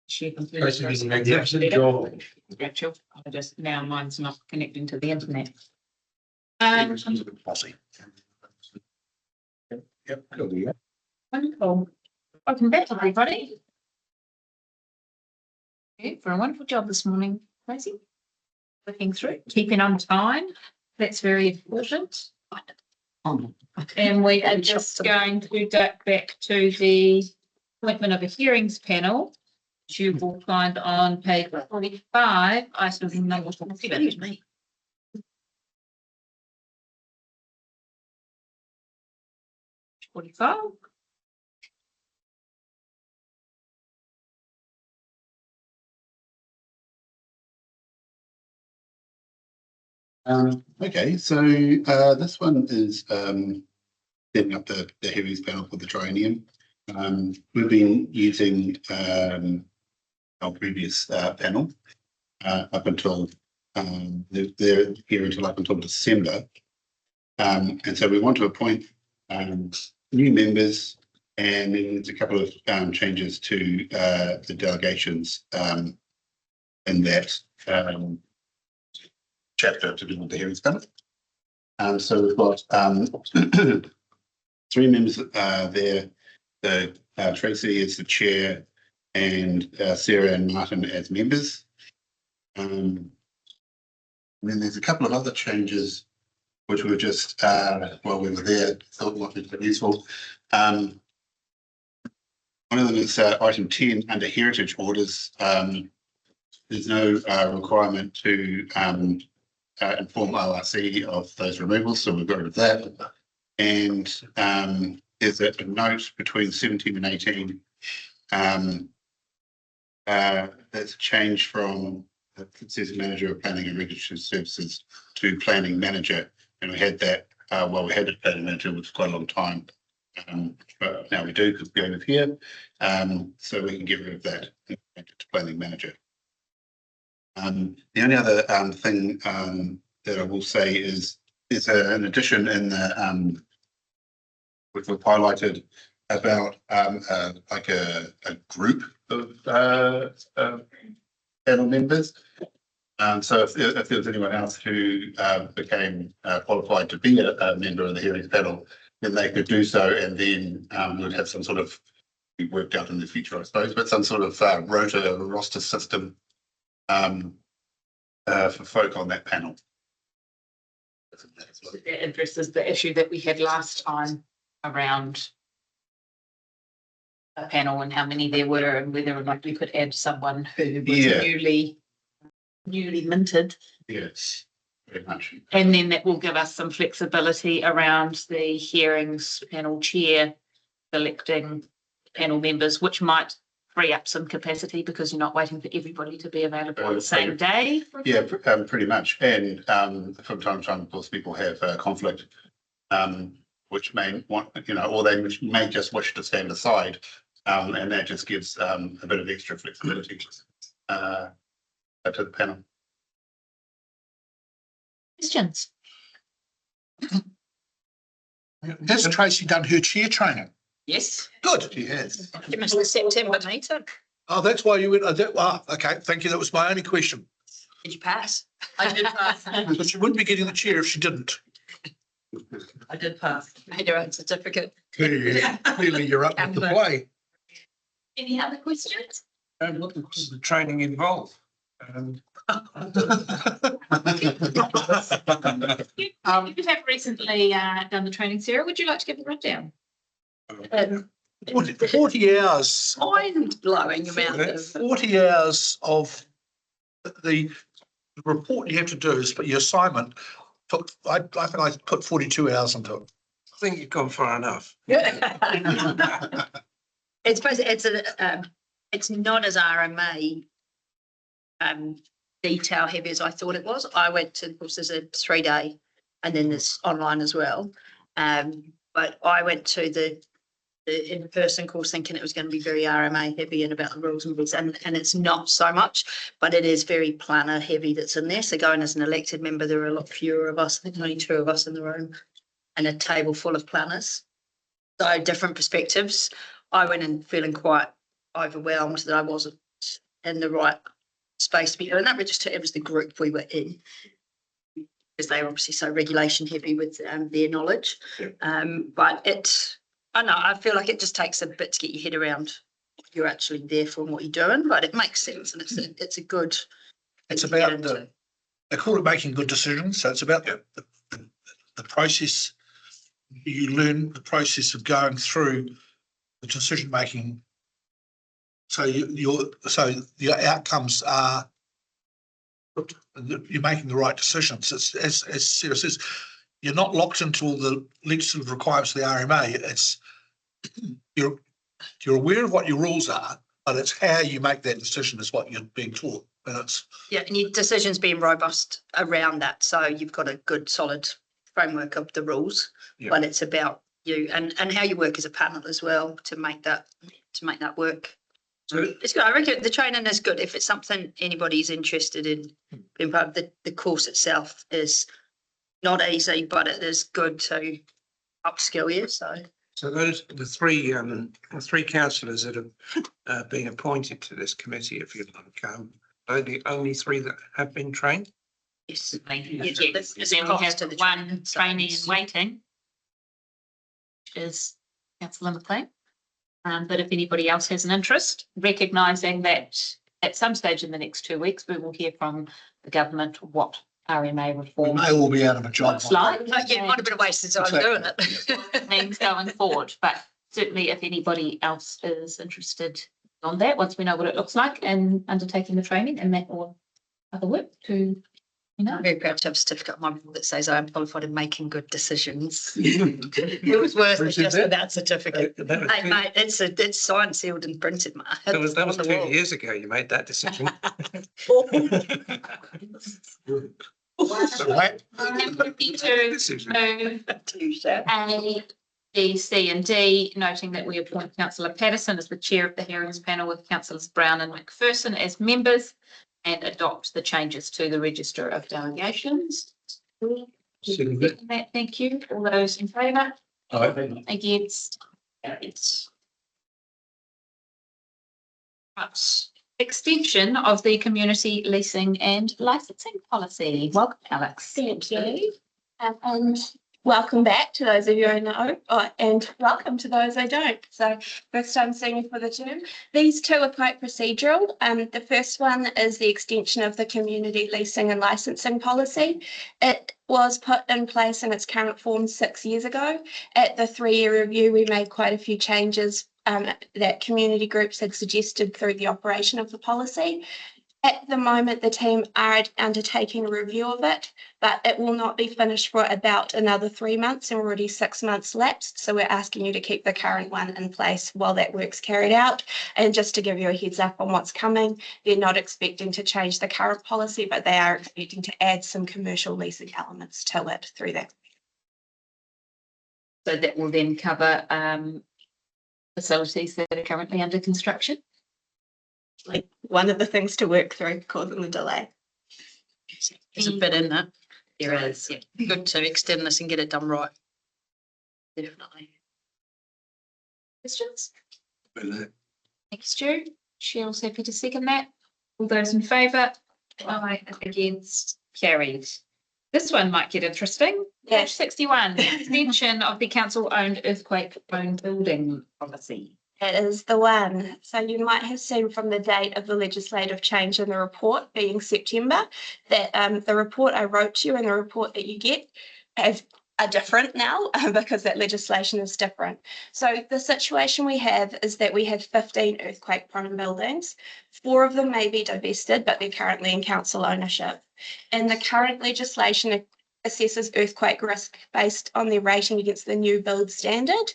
Tracy does an magnificent job. Rachel, I just now mine's not connecting to the internet. Bossy. Yep. Wonderful. Welcome back, everybody. For a wonderful job this morning, Tracy. Looking through, keeping on time. That's very important. And we are just going to duck back to the appointment of a hearings panel, which you will find on page 45, item number 47. 45. Okay, so this one is setting up the hearings panel for the triennium. We've been using our previous panel up until they're here until up until December, and so we want to appoint new members, and then there's a couple of changes to the delegations in that chapter to do with the hearings panel. So we've got 3 members there. Tracy is the chair, and Sarah and Martin as members. And then there's a couple of other changes which were just while we were there, thought might be useful. One of them is item 10 under heritage orders. There's no requirement to inform ORC of those removals, so we've got rid of that. And there's a note between 17 and 18 that's a change from it says manager of planning and regulatory services to planning manager, and we had that while we had a planning manager, which was quite a long time, but now we do because we're going with here, so we can get rid of that and make it to planning manager. The only other thing that I will say is there's an addition in the which we've highlighted about like a group of panel members. So if there was anyone else who became qualified to be a member of the hearings panel, then they could do so, and then we'd have some sort of, be worked out in the future, I suppose, but some sort of roster system for folk on that panel. That addresses the issue that we had last time around a panel and how many there were, and whether or not we could add someone who was newly minted. Yes, very much. And then that will give us some flexibility around the hearings panel chair selecting panel members, which might free up some capacity because you're not waiting for everybody to be available on the same day. Yeah, pretty much. And from time to time, of course, people have conflict, which may want, or they may just wish to stand aside, and that just gives a bit of extra flexibility to the panel. Questions? Has Tracy done her chair training? Yes. Good. She has. You missed the September meeting. Oh, that's why you went. Okay, thank you. That was my only question. Did you pass? I did pass. But she wouldn't be getting the chair if she didn't. I did pass. Made your own certificate. Clearly you're up with the play. Any other questions? What does the training involve? You have recently done the training, Sarah. Would you like to give a rundown? 40 hours. Mind-blowing amount of 40 hours of the report you have to do is, but your assignment took, I think I put 42 hours into it. I think you've gone far enough. It's not as RMA detail heavy as I thought it was. I went to, of course, there's a 3-day and then there's online as well. But I went to the in-person course thinking it was going to be very RMA heavy and about the rules and bits, and it's not so much, but it is very planner heavy that's in there. So going as an elected member, there are a lot fewer of us. I think only 2 of us in the room and a table full of planners. So different perspectives. I went in feeling quite overwhelmed that I wasn't in the right space to be doing that. We just took it was the group we were in. Because they were obviously so regulation heavy with their knowledge. Yeah. But I know, I feel like it just takes a bit to get your head around what you're actually there for and what you're doing, but it makes sense and it's a good. It's thing to get about into. they call it making good decisions. So it's about the process. You learn the process of going through the decision making. So so the outcomes are you're making the right decisions. It's as Sarah says, you're not locked into all the legislative requirements of the RMA. It's you're aware of what your rules are, but it's how you make that decision is what you're being taught. And it's Yeah, and your decisions being robust around that. So you've got a good solid framework of the rules, Yeah. but it's about you and how you work as a panel as well to make that work. So It's good. I reckon the training is good. If it's something anybody's interested in being part of the course itself is not easy, but it is good to upskill you. So those the three councillors that have been appointed to this committee, if you like, are the only three that have been trained. yes, And Yes, then there's we cost have to the one training, so trainee in it's- waiting, which is Councillor McLean. But if anybody else has an interest, recognising that at some stage in the next 2 weeks, we will hear from the government what RMA we reform may all be out of a job. looks like. Yeah, might have been a waste of time doing it. Things going forward, but certainly if anybody else is interested on that, once we know what it looks like and undertaking the training and that or other work to, I'm very proud to have a certificate on my wall that says I am qualified in making good decisions. It was worth it Who said just that? for that certificate. That was Hey, two- mate, it's signed, sealed and printed, mate. that was On the 2 wall. years ago. You made that decision. Right. to Decision. move Touche. A, B, C and D, noting that we appoint Councillor Patterson as the chair of the hearings panel with Councillors Brown and McPherson as members and adopt the changes to the register of delegations. Second. That, thank you. All those in favour? Against? Carries. Right. Extension of the community leasing and licensing policy. Welcome, Alex. Thank you. And welcome back to those of you I know, and welcome to those I don't. So first time seeing you for the term. These two are quite procedural. The first one is the extension of the community leasing and licensing policy. It was put in place in its current form 6 years ago. At the 3-year review, we made quite a few changes that community groups had suggested through the operation of the policy. At the moment, the team are undertaking a review of it, but it will not be finished for about another 3 months and already 6 months lapsed. So we're asking you to keep the current one in place while that work's carried out. And just to give you a heads up on what's coming, they're not expecting to change the current policy, but they are expecting to add some commercial leasing elements to it through that. So that will then cover facilities that are currently under construction. Like one of the things to work through causing the delay. There's a bit in that. There is. Yeah, good to extend this and get it done right. Definitely. Questions? Thank you, Stu. Cheryl's happy to second that. All those in favour? Aye. Against? Carried. This one might get interesting. Yeah. Page 61, extension of the council-owned earthquake-prone building policy. That is the one. So you might have seen from the date of the legislative change in the report being September, that the report I wrote to you and the report that you get are different now because that legislation is different. So the situation we have is that we have 15 earthquake-prone buildings. 4 of them may be divested, but they're currently in council ownership. And the current legislation assesses earthquake risk based on their rating against the new build standard.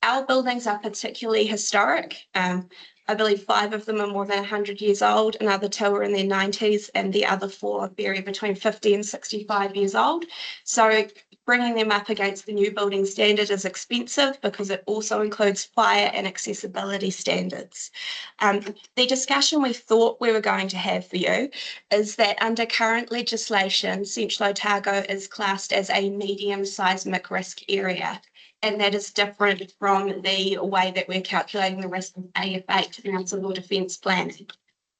Our buildings are particularly historic. I believe 5 of them are more than 100 years old, another 2 are in their 90s, and the other 4 vary between 50 and 65 years old. So bringing them up against the new building standard is expensive because it also includes fire and accessibility standards. The discussion we thought we were going to have for you is that under current legislation, Central Otago is classed as a medium seismic risk area. And that is different from the way that we're calculating the risk of AF8, Council or Defence Planning.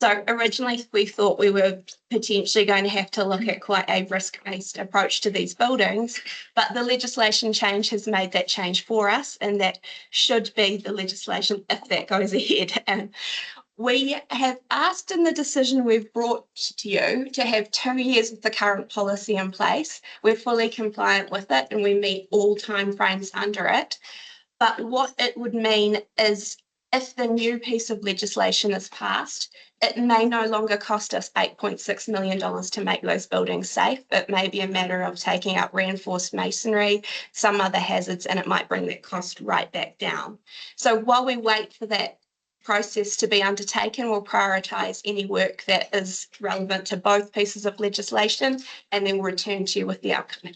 So originally we thought we were potentially going to have to look at quite a risk-based approach to these buildings, but the legislation change has made that change for us, and that should be the legislation if that goes ahead. And we have asked in the decision we've brought to you to have 2 years of the current policy in place. We're fully compliant with it and we meet all timeframes under it. But what it would mean is if the new piece of legislation is passed, it may no longer cost us $8.6 million to make those buildings safe. It may be a matter of taking out reinforced masonry, some other hazards, and it might bring that cost right back down. So while we wait for that process to be undertaken, we'll prioritise any work that is relevant to both pieces of legislation, and then we'll return to you with the outcome.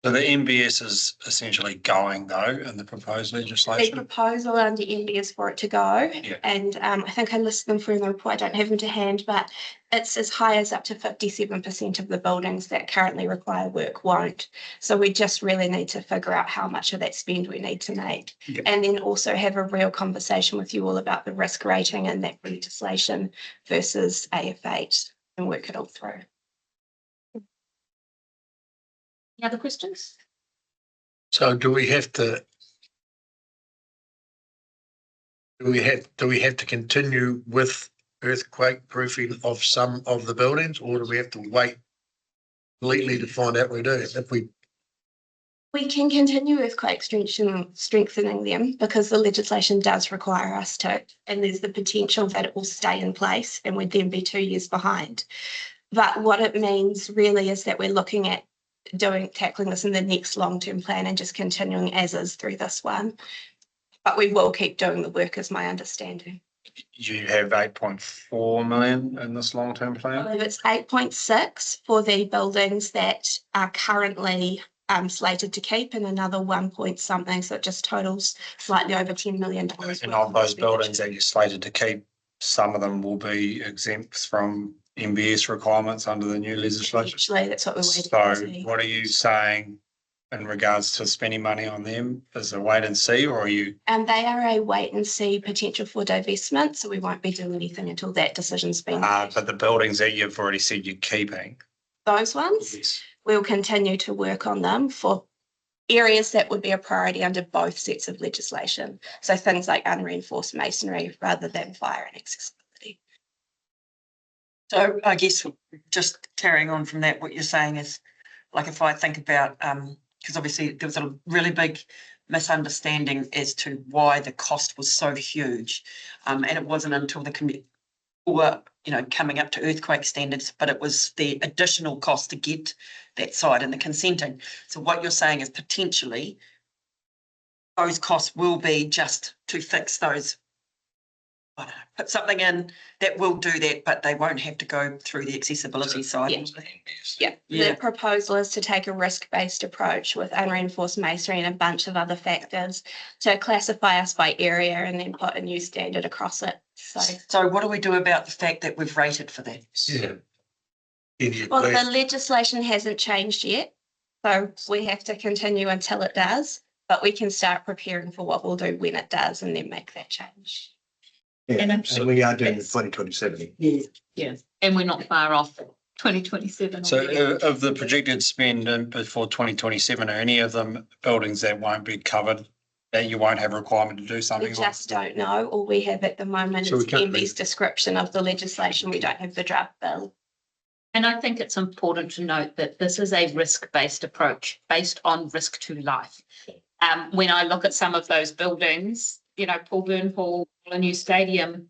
So the MBS is essentially going though in the proposed The legislation. proposal under MB is for it to go, Yeah. and I think I listed them for in the report. I don't have them to hand, but it's as high as up to 57% of the buildings that currently require work won't. So we just really need to figure out how much of that spend we need to make, Yeah. and then also have a real conversation with you all about the risk rating and that legislation versus AF8 and work it all through. Any other questions? So do we have to continue with earthquake proofing of some of the buildings, or do we have to wait completely to find out we do? If we, We can continue earthquake strengthening them because the legislation does require us to, and there's the potential that it will stay in place and we'd then be 2 years behind. But what it means really is that we're looking at tackling this in the next long-term plan and just continuing as is through this one. But we will keep doing the work, is my understanding. You have 8.4 million in this long-term I plan. believe it's 8.6 for the buildings that are currently slated to keep, and another 1 point something, so it just totals slightly over $10 million. And of those buildings that you're slated to keep, some of them will be exempt from MBS requirements under the new legislation. Actually, that's what we're waiting So to see. what are you saying in regards to spending money on them? Is it wait and see, or are you? And they are a wait and see potential for divestment, so we won't be doing anything until that decision's been made. But the buildings that you've already said you're keeping. Those ones, we'll continue to work on them for areas that would be a priority under both sets of legislation. So things like unreinforced masonry rather than fire and accessibility. So I guess just carrying on from that, what you're saying is, like if I think about, because obviously there was a really big misunderstanding as to why the cost was so huge. And it wasn't until the committee were, coming up to earthquake standards, but it was the additional cost to get that side and the consenting. So what you're saying is potentially those costs will be just to fix those. I don't know, put something in that will do that, but they won't have to go through the accessibility side. Yeah. Yeah. The proposal is to take a risk-based approach with unreinforced masonry and a bunch of other factors to classify us by area and then put a new standard across it. So what do we do about the fact that we've rated for that? yeah. Well, the legislation hasn't changed yet, so we have to continue until it does, but we can start preparing for what we'll do when it does and then make that change. And And we are doing it's- 2027. Yeah, and we're not far off 2027. So already. of the projected spend before 2027, are any of them buildings that won't be covered, that you won't have a requirement to do We something on? just don't know. All we have at the moment So is we can't MB's description of the legislation. We don't have the draft bill. And I think it's important to note that this is a risk-based approach based on risk to life. When I look at some of those buildings, Paul Byrne Hall, a new stadium,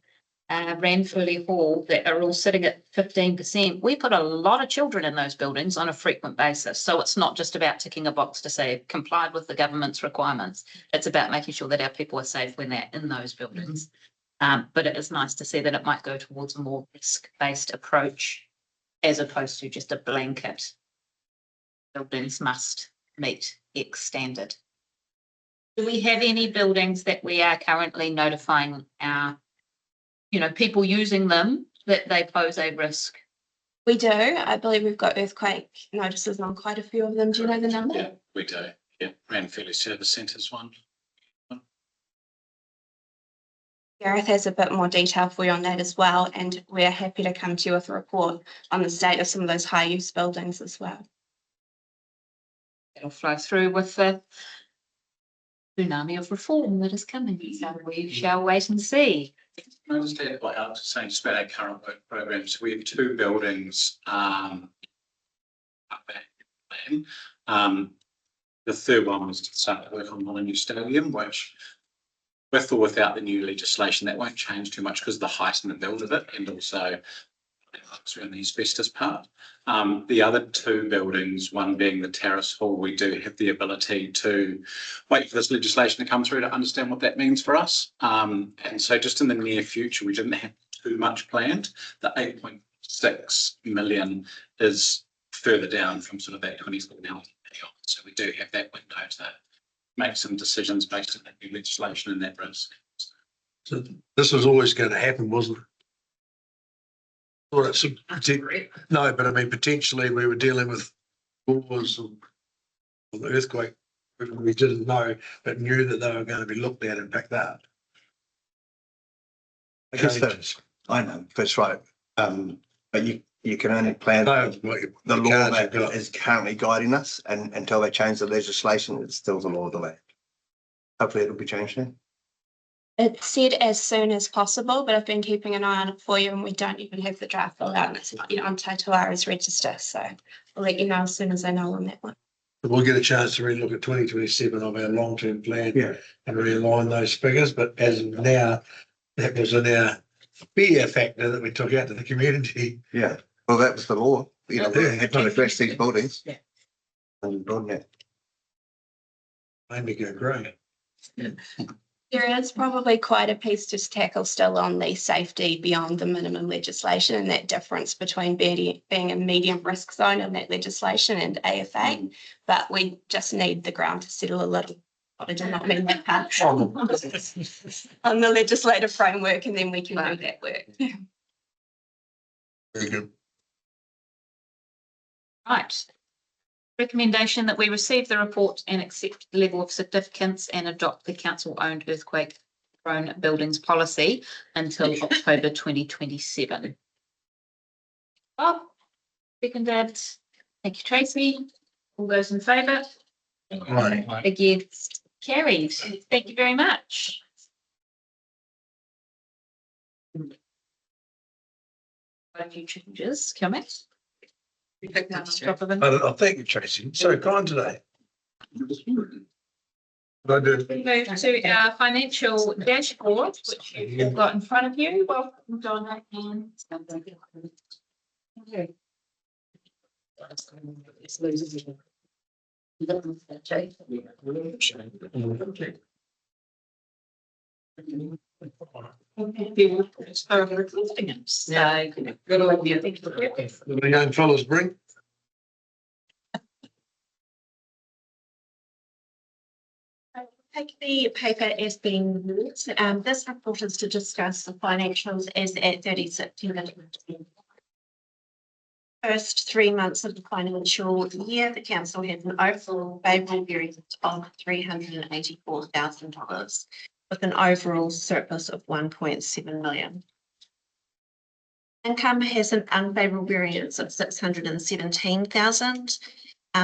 Ranfurly Hall, that are all sitting at 15%. We put a lot of children in those buildings on a frequent basis. So it's not just about ticking a box to say complied with the government's requirements. It's about making sure that our people are safe when they're in those buildings. But it is nice to see that it might go towards a more risk-based approach as opposed to just a blanket. Buildings must meet X standard. Do we have any buildings that we are currently notifying our, people using them that they pose a risk? We do. I believe we've got earthquake notices on quite a few of them. Do you know the number? Yeah, we do. Yeah, Ranfurly Service Centre's one. Gareth has a bit more detail for you on that as well, and we're happy to come to you with a report on the state of some of those high use buildings as well. It'll flow through with the tsunami of reform that is coming, so we shall wait and see. Can I just add what Alex is saying, just about our current work programs? We have two buildings, up at plan. The third one was to start work on Molyneux Stadium, which with or without the new legislation, that won't change too much because of the height and the build of it, and also around the asbestos part. The other two buildings, one being the terrace hall, we do have the ability to wait for this legislation to come through to understand what that means for us. And so just in the near future, we didn't have too much planned. The 8.6 million is further down from sort of that 24 now. So we do have that window to make some decisions based on that new legislation and that risk. So this was always going to happen, wasn't it? Well, it's no, but I mean, potentially we were dealing with wars and the earthquake. We didn't know, but knew that they were going to be looked at and picked up. I guess I know, that's right. But you can only plan No, the law that is currently guiding us, and until they change the legislation, it's still the law of the land. Hopefully it'll be changed then. It said as soon as possible, but I've been keeping an eye on it for you, and we don't even have the draft filled out, and it's not yet on Taitawara's register, so I'll let you know as soon as I know on that one. We'll get a chance to relook at 2027 of our long-term plan and realign those figures, but as of now, that was in our fear factor that we took out to the community. Yeah, well, that was the law, we had to address these buildings. Yeah. And done that. Made me go grey. There is probably quite a piece to tackle still on the safety beyond the minimum legislation, and that difference between being a medium risk zone in that legislation and AFA, but we just need the ground to settle a little. I did not mean that part. On the legislative framework, and then we can do that work. Very good. Right. Recommendation that we receive the report and accept the level of significance and adopt the council-owned earthquake-prone buildings policy until October 2027. Bob, seconded. Thank you, Tracy. All those in favour? Right. Against? Carried. Thank you very much. A few changes coming. I thank you, Tracy. So kind today. I do. We move to our financial dashboard, which you've got in front of you. Welcome, Donna and. So, good idea. Thank you. The young fellas bring. Take the paper as being moved. This report is to discuss the financials as at 30 September. First 3 months of the financial year, the council had an overall favourable variance of $384,000 with an overall surplus of 1.7 million. Income has an unfavourable variance of 617,000.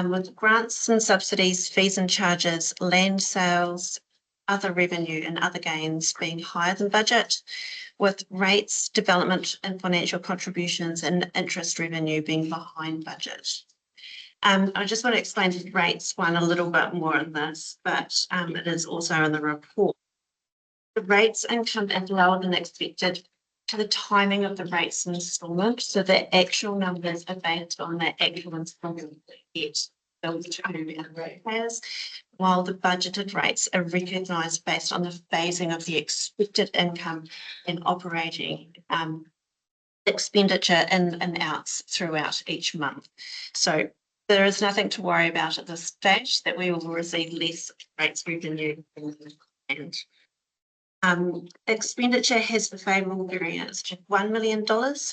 With grants and subsidies, fees and charges, land sales, other revenue and other gains being higher than budget, with rates, development and financial contributions and interest revenue being behind budget. I just want to explain the rates one a little bit more in this, but it is also in the report. The rates income is lower than expected to the timing of the rates instalment. So the actual numbers are based on the actual installment that get billed to our ratepayers, while the budgeted rates are recognised based on the phasing of the expected income and operating expenditure in and outs throughout each month. So there is nothing to worry about at this stage, that we will receive less rates revenue and expenditure has a favourable variance to $1 million,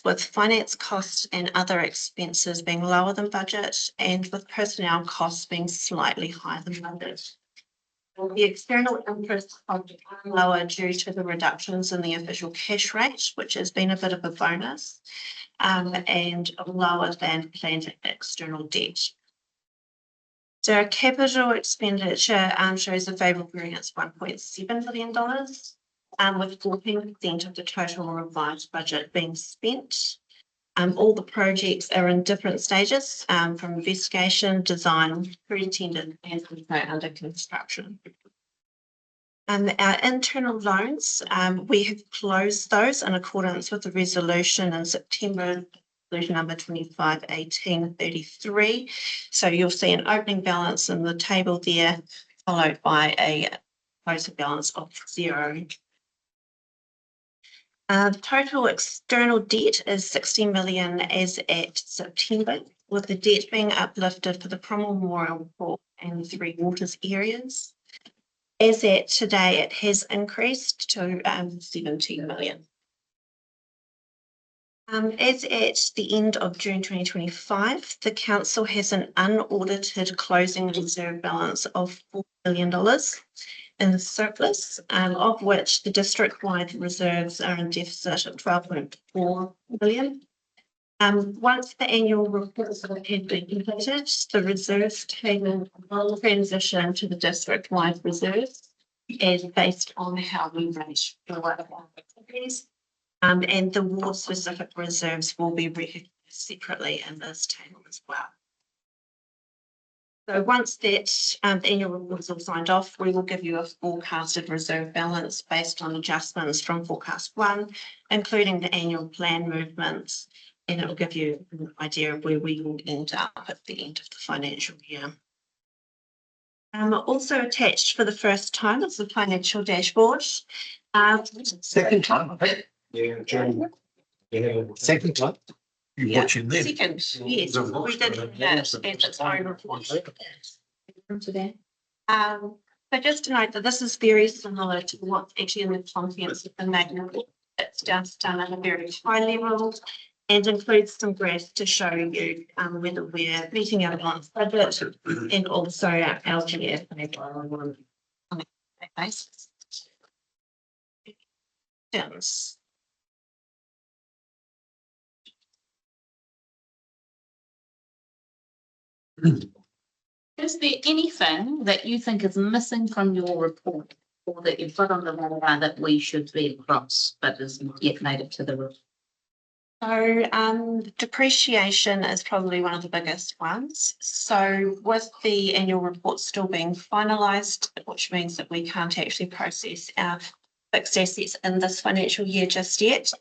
with finance costs and other expenses being lower than budget, and with personnel costs being slightly higher than budget. The external interest are lower due to the reductions in the official cash rate, which has been a bit of a bonus, and lower than planned external debt. So our capital expenditure shows a favourable variance of $1.7 million, with 14% of the total revised budget being spent. All the projects are in different stages, from investigation, design, pre-tendered, and under construction. Our internal loans, we have closed those in accordance with the resolution in September, resolution number 25/18/33. So you'll see an opening balance in the table there, followed by a closing balance of 0. Total external debt is 60 million as at September, with the debt being uplifted for the Cromwell Memorial Park and the Three Waters areas. As at today, it has increased to 70 million. As at the end of June 2025, the council has an unaudited closing reserve balance of $4 million in the surplus, of which the district-wide reserves are in deficit of 12.4 million. Once the annual reports have been completed, the reserves table will transition to the district-wide reserves as based on how we rate for activities. And the ward-specific reserves will be recognised separately in this table as well. So once that annual report is all signed off, we will give you a forecasted reserve balance based on adjustments from forecast 1, including the annual plan movements, and it will give you an idea of where we will end up at the end of the financial year. Also attached for the first time is the financial dashboard. Second time, I think. Yeah, second time. You're Yeah, watching them. second, yes, we did that and its own report. So just to note that this is very similar to what's actually in the contents of the magnet report. It's just done at a very high level and includes some graphs to show you whether we're meeting our balanced budget and also our LGF on a basis. Yes. Is there anything that you think is missing from your report or that you've got on the radar that we should be across but isn't yet made it to the report? So depreciation is probably one of the biggest ones. So with the annual report still being finalised, which means that we can't actually process our fixed assets in this financial year just yet,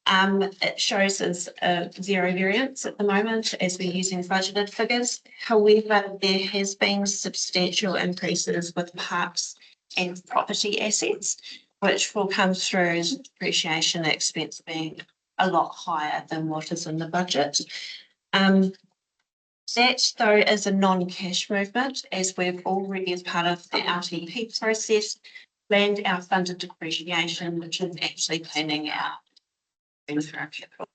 it shows as a 0 variance at the moment as we're using budgeted figures. However, there has been substantial increases with parks and property assets, which will come through as depreciation expense being a lot higher than what is in the budget. That though is a non-cash movement, as we've already, as part of the RTP process, planned our funded depreciation, which is actually planning our for our capital.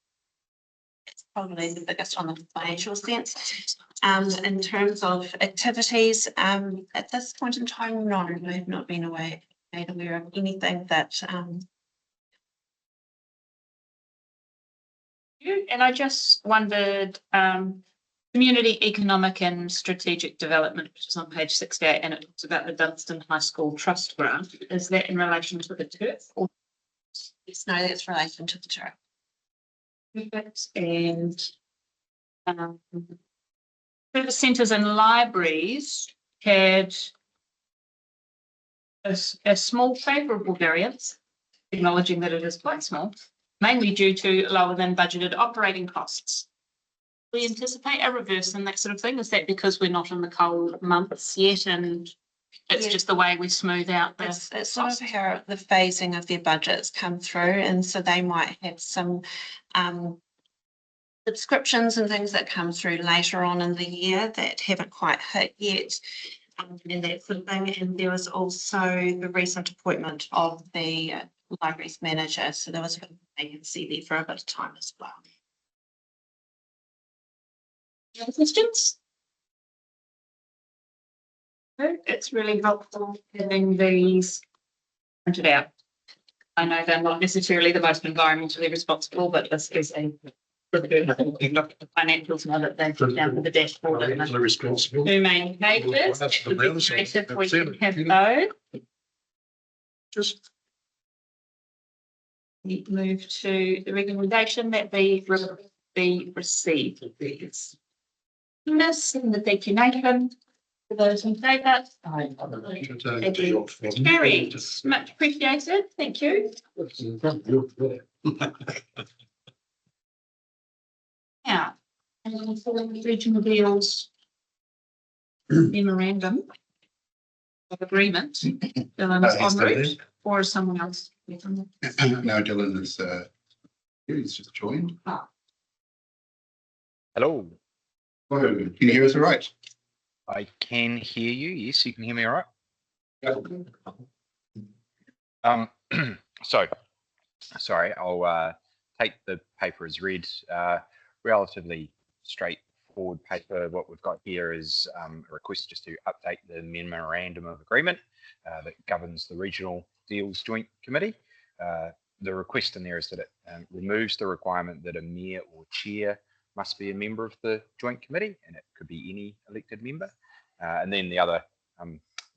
It's probably the biggest on the financial sense. In terms of activities, at this point in time, no, we have not been made aware of anything that And I just wondered, community economic and strategic development, which is on page 68, and it talks about the Dunstan High School Trust grant. Is that in relation to the turf? Or yes, no, that's related to the turf. And service centres and libraries had a small favourable variance, acknowledging that it is quite small, mainly due to lower than budgeted operating costs. We anticipate a reverse and that sort of thing. Is that because we're not in the cold months yet and it's just the way we smooth out the it's sort of how the phasing of their budgets come through, and so they might have some subscriptions and things that come through later on in the year that haven't quite hit yet, and that sort of thing. And there was also the recent appointment of the libraries manager, so there was a vacancy there for a bit of time as well. Any questions? It's really helpful having these printed out. I know they're not necessarily the most environmentally responsible, but this is a financials now that they've put down for the dashboard. And the responsible. two main pages. It would be great if we can have those. Just We move to the recommendation that be received. Please. Miss and the declination. For those in favour. Carried. Much appreciated. Thank you. Now, regional deals memorandum of agreement. Dylan is en route, or is someone else? No, Dylan is, he's just joined. Hello, Oh, can you hear us all right? I can hear you. Yes, you can hear me all right. So, sorry, I'll take the paper as read. Relatively straightforward paper. What we've got here is a request just to update the memorandum of agreement that governs the Regional Deals Joint Committee. The request in there is that it removes the requirement that a mayor or chair must be a member of the joint committee, and it could be any elected member. And then the other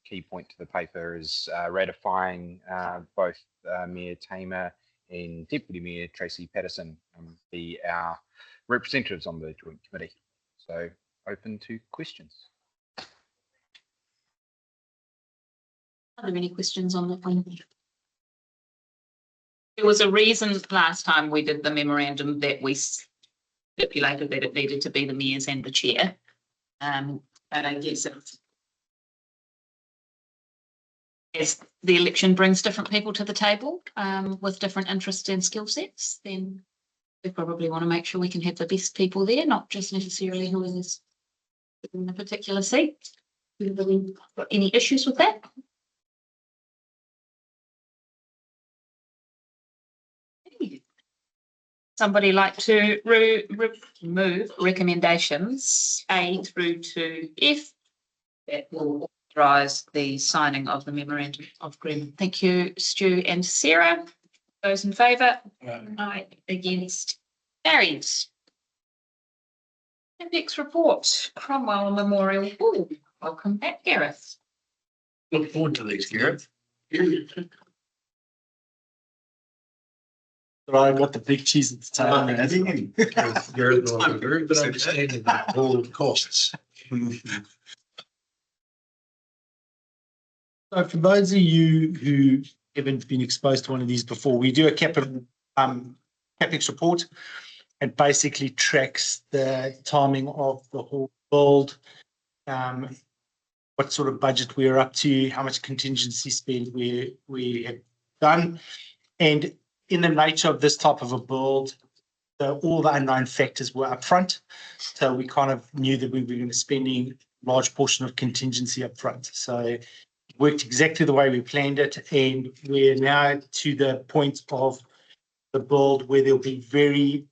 key point to the paper is ratifying both Mayor Tamer and Deputy Mayor Tracy Patterson be our representatives on the joint committee. So open to questions. Are there any questions on that one? There was a reason last time we did the memorandum that we stipulated that it needed to be the mayors and the chair. And I guess as the election brings different people to the table with different interests and skill sets, then we probably want to make sure we can have the best people there, not just necessarily who is in a particular seat. Have we got any issues with that? Somebody like to remove recommendations A through to F that will authorize the signing of the memorandum of agreement. Thank you, Stu and Sarah. Those in favour? Aye. Against? Carried. Next report, Cromwell Memorial Hall. Welcome back, Gareth. look forward to these, Gareth. But I got the big cheese at the table. Gareth and I have a very good understanding of all the costs. So for those of you who haven't been exposed to one of these before, we do a capital CapEx report. It basically tracks the timing of the whole build, what sort of budget we're up to, how much contingency spend we have done. And in the nature of this type of a build, all the unknown factors were upfront. So we kind of knew that we were going to be spending a large portion of contingency upfront. So it worked exactly the way we planned it. And we're now to the point of the build where there'll be very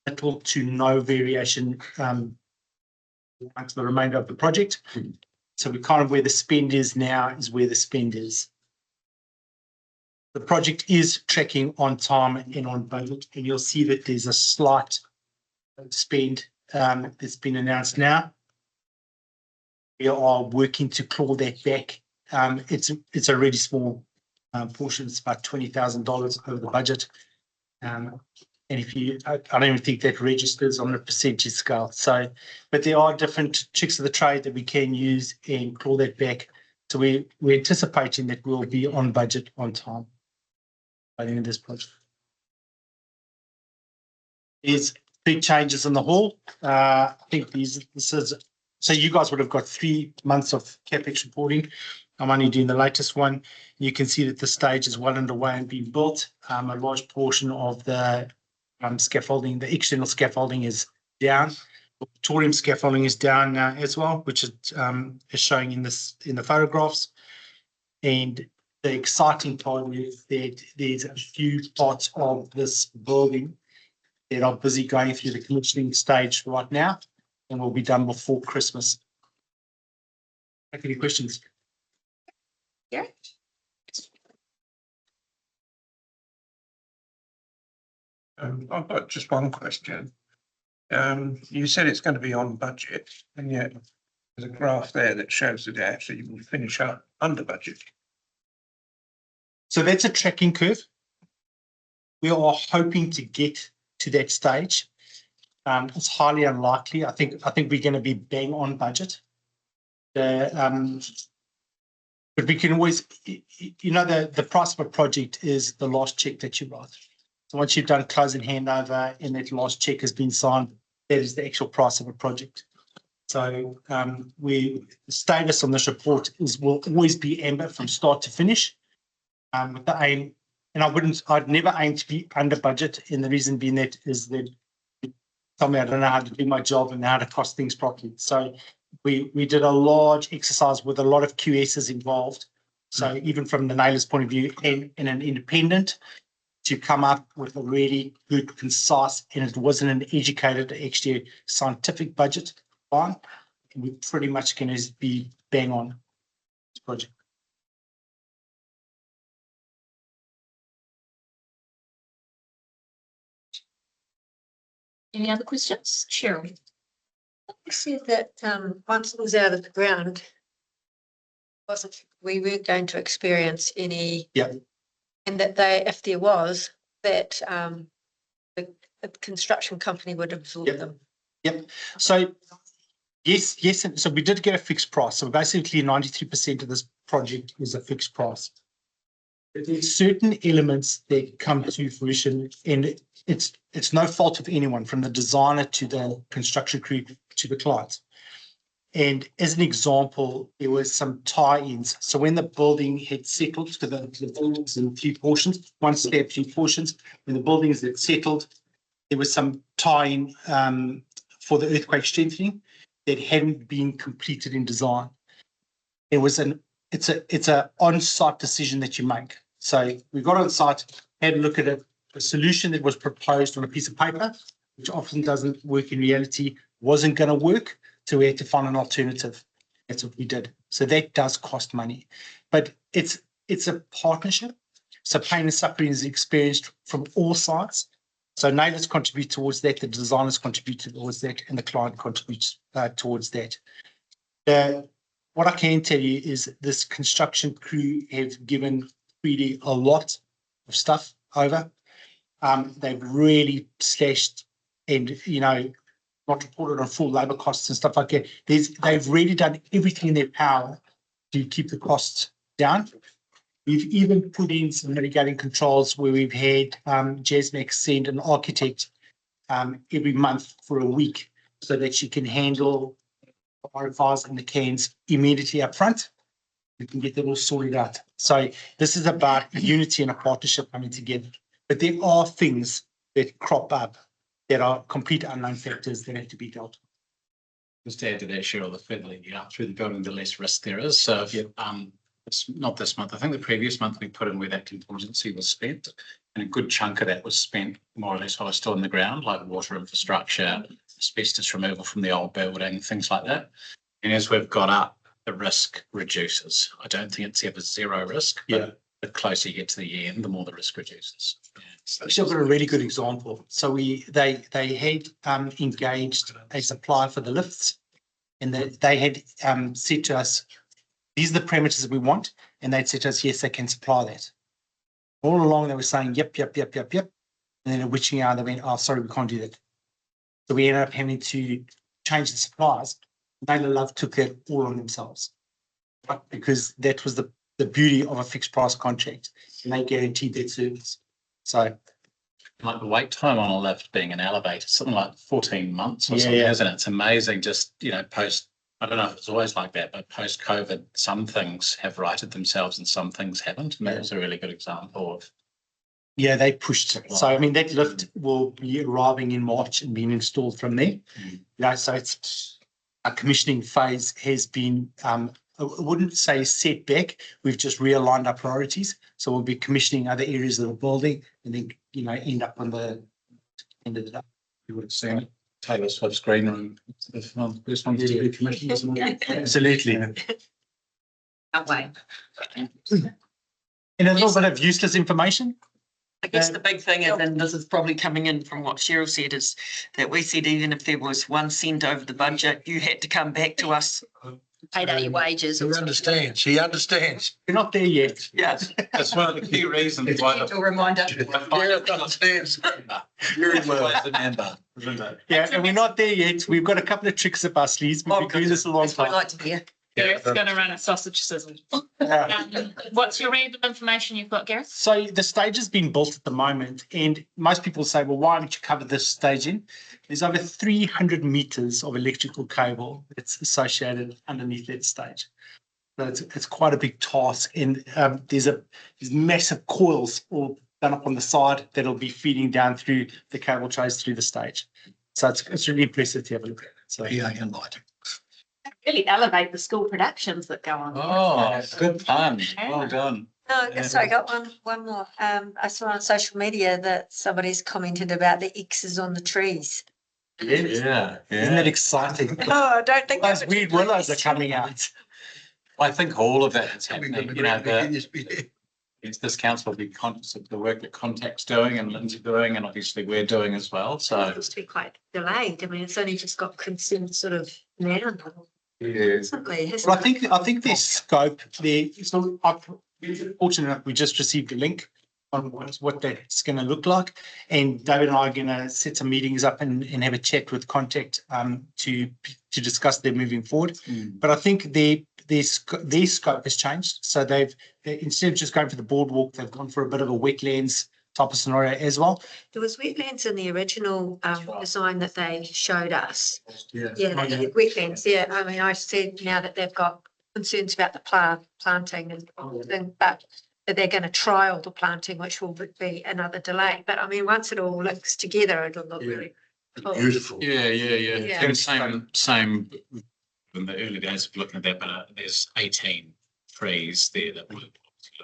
little to no variation amongst the remainder of the project. So we kind of where the spend is now is where the spend is. The project is tracking on time and on budget, and you'll see that there's a slight spend that's been announced now. We are working to claw that back. It's a really small portion. It's about $20,000 over the budget. And if you, I don't even think that registers on a percentage scale. So, but there are different tricks of the trade that we can use and claw that back. So we're anticipating that we'll be on budget on time by the end of this project. There's big changes in the hall. I think this is, so you guys would have got 3 months of CapEx reporting. I'm only doing the latest one. You can see that the stage is well underway and being built. A large portion of the scaffolding, the external scaffolding is down. Auditorium scaffolding is down now as well, which is showing in the photographs. And the exciting part is that there's a few parts of this building that are busy going through the commissioning stage right now and will be done before Christmas. Any questions? Gary? I've got just one question. You said it's going to be on budget, and yet there's a graph there that shows that it actually will finish up under budget. So that's a tracking curve. We are hoping to get to that stage. It's highly unlikely. I think we're going to be bang on budget. But we can always, the price of a project is the last check that you write. So once you've done closing handover and that last check has been signed, that is the actual price of a project. So the status on this report will always be amber from start to finish. With the aim, and I'd never aim to be under budget. And the reason being that is that tell me I don't know how to do my job and how to cost things properly. So we did a large exercise with a lot of QSs involved. So even from the nailer's point of view and an independent to come up with a really good, concise, and it wasn't an educated, actually a scientific budget line. And we're pretty much going to be bang on this project. Any other questions? Cheryl? You said that once it was out of the ground, we weren't going to experience any. Yeah. And that if there was, that the construction company would absorb them. Yep. So yes. And so we did get a fixed price. So basically 93% of this project is a fixed price. There's certain elements that come to fruition, and it's no fault of anyone, from the designer to the construction crew to the client. And as an example, there was some tie-ins. So when the building had settled, to the buildings in a few portions, one slab, few portions, when the buildings had settled, there was some tie-in for the earthquake strengthening that hadn't been completed in design. It's a on-site decision that you make. So we got on site, had a look at it. The solution that was proposed on a piece of paper, which often doesn't work in reality, wasn't going to work. So we had to find an alternative. That's what we did. So that does cost money, but it's a partnership. So pain and suffering is experienced from all sides. So neighbours contribute towards that, the designers contribute towards that, and the client contributes towards that. What I can tell you is this construction crew have given 3D a lot of stuff over. They've really slashed and, not reported on full labour costs and stuff like that. They've really done everything in their power to keep the costs down. We've even put in some mitigating controls where we've had JASMAC send an architect every month for a week so that she can handle the RFIs and the cans immediately up front. We can get that all sorted out. So this is about unity and a partnership coming together. But there are things that crop up that are complete unknown factors that have to be dealt with. Just to add to that, Cheryl, the further you up through the building, the less risk there is. So if, it's not this month, I think the previous month we put in where that contingency was spent, and a good chunk of that was spent more or less while it's still in the ground, like water infrastructure, asbestos removal from the old building, things like that. And as we've got up, the risk reduces. I don't think it's ever zero risk, but the closer you get to the end, the more the risk reduces. Actually, I've got a really good example. So they had engaged a supplier for the lifts, and they had said to us, these are the parameters we want, and they'd said to us, yes, they can supply that. All along they were saying, yep. And then at witching hour they went, oh, sorry, we can't do that. So we ended up having to change the suppliers. Naylor Love took that all on themselves, because that was the beauty of a fixed price contract, and they guaranteed that service. So, like the wait time on a lift being an elevator, something like 14 months or something, isn't it? It's amazing. Just post. I don't know if it's always like that, but post COVID, some things have righted themselves and some things haven't. And that was a really good example of. Yeah, they pushed it. So I mean, that lift will be arriving in March and being installed from there. So it's a commissioning phase has been. I wouldn't say set back. We've just realigned our priorities. So we'll be commissioning other areas of the building, and then end up on the end of the day. You would have seen it. Taylor Swift's green room. This one's to be commissioned. Absolutely. away. And a little bit of useless information. I guess the big thing is, and this is probably coming in from what Cheryl said, is that we said even if there was 1 cent over the budget, you had to come back to us. Paid out your wages. He understands, he understands. We're not there yet. Yes. That's one of the key reasons why the. Gentle reminder. Gareth understands. Very well. Remember, isn't it? Yeah, and we're not there yet. We've got a couple of tricks up our sleeves. We've been doing this a long That's what I time. like to hear. Gareth's gonna run a sausage sizzle. What's your random information you've got, Gareth? So the stage has been built at the moment, and most people say, well, why haven't you covered this stage in? There's over 300 meters of electrical cable that's associated underneath that stage. So it's quite a big task, and there's massive coils all done up on the side that'll be feeding down through the cable trays through the stage. So it's really impressive to have a look at. So PA and lighting. Really elevate the school productions that go on. Oh, good fun. Well done. No, sorry, I got one more. I saw on social media that somebody's commented about the X's on the trees. Yeah, isn't that exciting? Oh, I don't think Those weird willows are coming out. I think all of that is happening, you know, the. this council will be conscious of the work that Contact's doing and Lynn's doing, and obviously we're doing as well, It so. must be quite delayed. I mean, it's only just got consumed sort of now, Yeah. recently, hasn't Well, it? I think there's scope there. So I've been fortunate enough, we just received a link on what that's going to look like. And David and I are going to set some meetings up and have a chat with Contact to discuss their moving forward. But I think their scope has changed. So they instead of just going for the boardwalk, they've gone for a bit of a wetlands type of scenario as well. There was wetlands in the original design that they showed us. Yeah. Yeah, they had wetlands, yeah. I mean, I said now that they've got concerns about the planting and but they're going to trial the planting, which will be another delay. But I mean, once it all links together, it'll look really cool. Beautiful. Yeah. Yeah. And same in the early days of looking at that, but there's 18 trees there that we look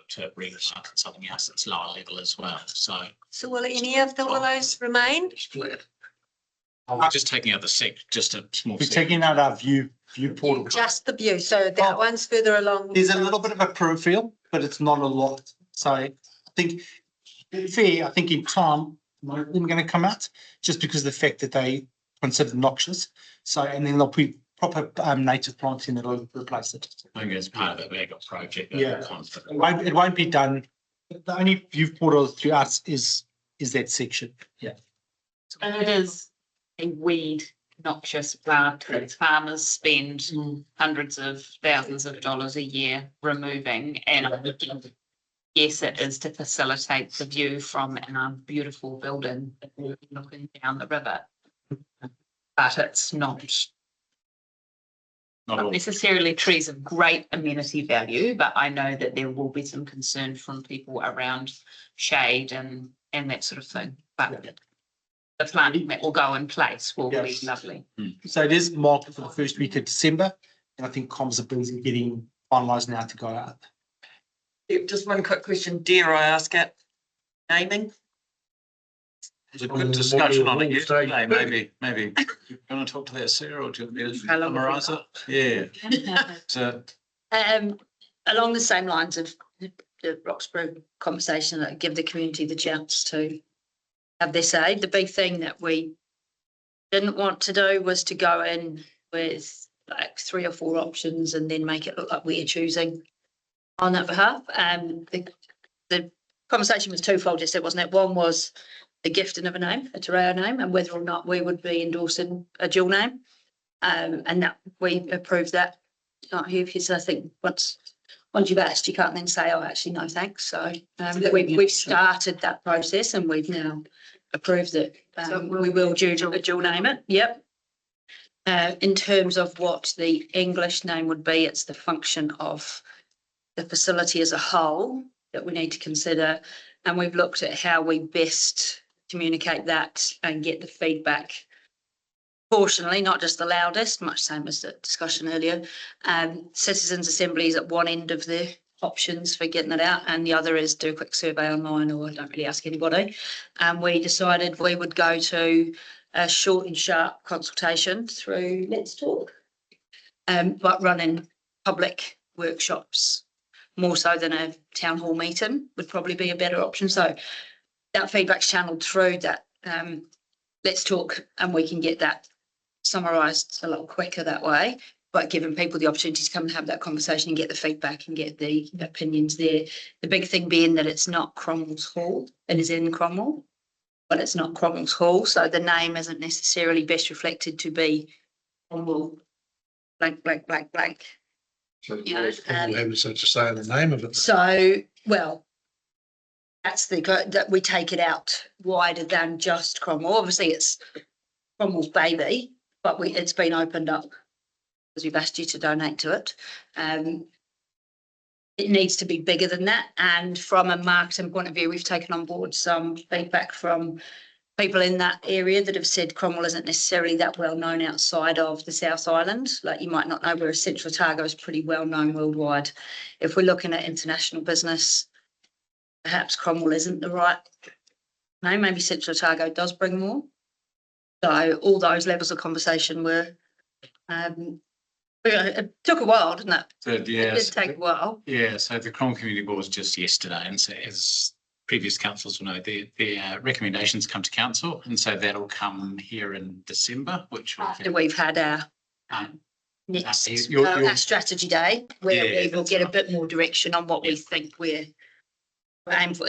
to replant and something else that's lower level as well, so. So will any of the willows remain? We're just taking out just a small. We're taking out our view portal. Just the view, so that one's further along. There's a little bit of a peripheral, but it's not a lot. So I think, I think in time, more of them are going to come out just because of the fact that they considered noxious. So, and then there'll be proper native planting that'll replace it. I think it's part of the mega project. Yeah. It won't be done. The only view portal through us is that section. Yeah. And it is a weed noxious plant that farmers spend hundreds of thousands of dollars a year removing. And yes, it is to facilitate the view from a beautiful building looking down the river. But it's not necessarily trees of great amenity value, but I know that there will be some concern from people around shade and that sort of thing. But the planting that will go in place will be lovely. So it is marked for the first week of December, and I think comms are busy getting finalised now to go out. Just one quick question, dare I ask it? Naming? There's a good discussion on it yesterday, maybe. You want to talk to that, Sarah, or do you want me to summarise it? Yeah. So, Along the same lines of the Roxburgh conversation, that give the community the chance to have their say. The big thing that we didn't want to do was to go in with like 3 or 4 options and then make it look like we're choosing on that behalf. The conversation was twofold, just wasn't it? One was the gifting of a name, a Te Reo name, and whether or not we would be endorsing a dual name. And that we approved that. Because I think once you've asked, you can't then say, oh, actually, no, thanks. So we've started that process and we've now approved it. We will dual name it. Yep. In terms of what the English name would be, it's the function of the facility as a whole that we need to consider. And we've looked at how we best communicate that and get the feedback proportionally, not just the loudest, much same as the discussion earlier. Citizens' assemblies at one end of the options for getting it out, and the other is do a quick survey online or don't really ask anybody. And we decided we would go to a short and sharp consultation through Let's Talk, but running public workshops more so than a town hall meeting would probably be a better option. So that feedback's channeled through that. Let's talk, and we can get that summarised a little quicker that way. But giving people the opportunity to come and have that conversation and get the feedback and get the opinions there. The big thing being that it's not Cromwell's Hall, it is in Cromwell, but it's not Cromwell's Hall. So the name isn't necessarily best reflected to be Cromwell blank, blank, blank, blank. So You know, have such to say the name of it. So, well, that's that we take it out wider than just Cromwell. Obviously, it's Cromwell's baby, but it's been opened up because we've asked you to donate to it. It needs to be bigger than that. And from a marketing point of view, we've taken on board some feedback from people in that area that have said Cromwell isn't necessarily that well known outside of the South Island. Like you might not know, whereas Central Otago is pretty well known worldwide. If we're looking at international business, perhaps Cromwell isn't the right name. Maybe Central Otago does bring more. So all those levels of conversation were, it took a while, didn't it? It did take a while. Yeah, so the Cromwell Community Board was just yesterday, and so as previous councillors will know, their recommendations come to council, and so that'll come here in December, which We've had our next our strategy day where we will get a bit more direction on what we think we're aiming for.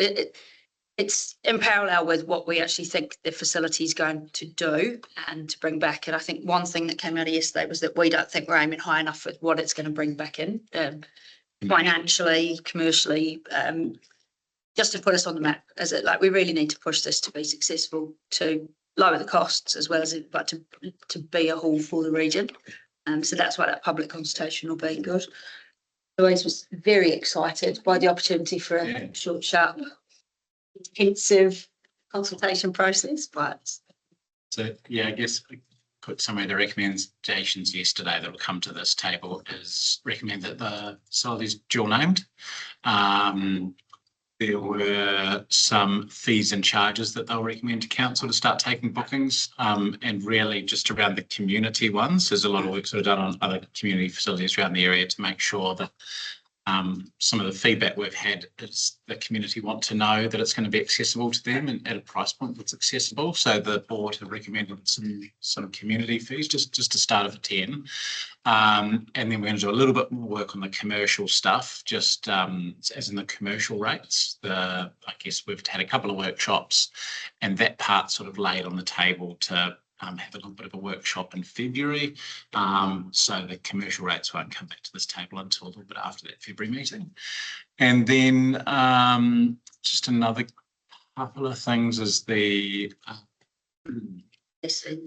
It's in parallel with what we actually think the facility is going to do and to bring back. And I think one thing that came out of yesterday was that we don't think we're aiming high enough with what it's going to bring back in financially, commercially, just to put us on the map. As it like we really need to push this to be successful, to lower the costs as well as it, but to be a hall for the region. So that's why that public consultation will be good. Louise was very excited by the opportunity for a short, sharp, intensive consultation process, but so yeah, I guess put some of the recommendations yesterday that will come to this table is recommend that the facility is dual named. There were some fees and charges that they'll recommend to council to start taking bookings, and really just around the community ones. There's a lot of work sort of done on other community facilities around the area to make sure that some of the feedback we've had is the community want to know that it's going to be accessible to them and at a price point that's accessible. So the board have recommended some community fees just to start at 10. And then we're going to do a little bit more work on the commercial stuff, just as in the commercial rates. I guess we've had a couple of workshops and that part sort of laid on the table to have a little bit of a workshop in February. So the commercial rates won't come back to this table until a little bit after that February meeting. And then just another couple of things is the